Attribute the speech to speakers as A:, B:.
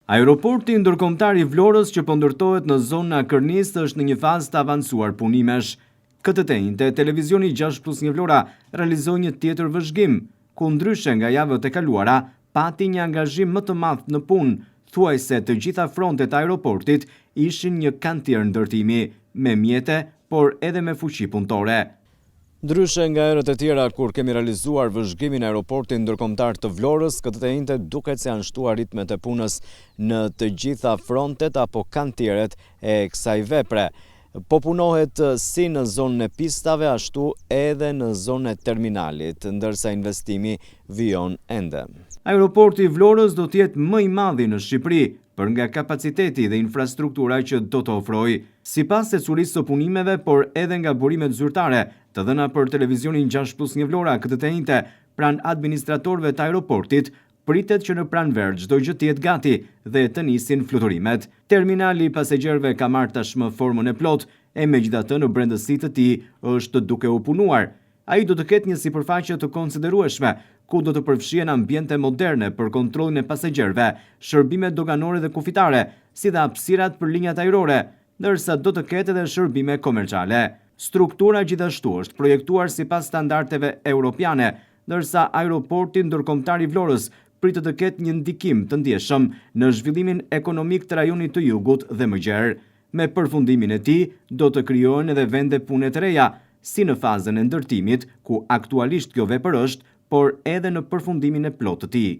A: Aeroporti ndërkombëtar i Vlorës që po ndërtohet në zonën e Kërnisë është në një fazë të avancuar punimesh. Këtë të njëjtë, televizioni 6+1 Vlora realizoi një tjetër vëzhgim, ku ndryshe nga javët e kaluara, pati një angazhim më të madh në punë, thuajse të gjitha frontet e aeroportit ishin një kantier ndërtimi, me mjete, por edhe me fuqi punëtore. Ndryshe nga herët e tjera kur kemi realizuar vëzhgimin e aeroportit ndërkombëtar të Vlorës, këtë të njëjtë duket se janë shtuar ritmet e punës në të gjitha frontet apo kantieret e kësaj vepre. Po punohet si në zonën e pistave, ashtu edhe në zonën e terminalit, ndërsa investimi vijon ende. Aeroporti i Vlorës do të jetë më i madhi në Shqipëri, për nga kapaciteti dhe infrastruktura që do të ofrojë. Sipas securisë së punimeve, por edhe nga burimet zyrtare, të dhëna për televizionin 6+1 Vlora këtë të njëjtë pranë administratorëve të aeroportit, pritet që në pranver çdo gjë të jetë gati dhe të nisin fluturimet. Terminali i pasagjerëve ka marrë tashmë formën e plot, e megjithatë në brendësi të tij është duke u punuar. Ai do të ketë një sipërfaqe të konsiderueshme, ku do të përfshihen ambiente moderne për kontrollin e pasagjerëve, shërbime doganore dhe kufitare, si dhe hapësirat për linjat ajrore, ndërsa do të ketë edhe shërbime komerciale. Struktura gjithashtu është projektuar sipas standardeve europiane, ndërsa aeroporti ndërkombëtar i Vlorës pritet të ketë një ndikim të ndjeshëm në zhvillimin ekonomik të rajonit të Jugut dhe më gjerë. Me përfundimin e tij, do të krijohen edhe vende pune të reja, si në fazën e ndërtimit, ku aktualisht kjo vepër është, por edhe në përfundimin e plotë të tij.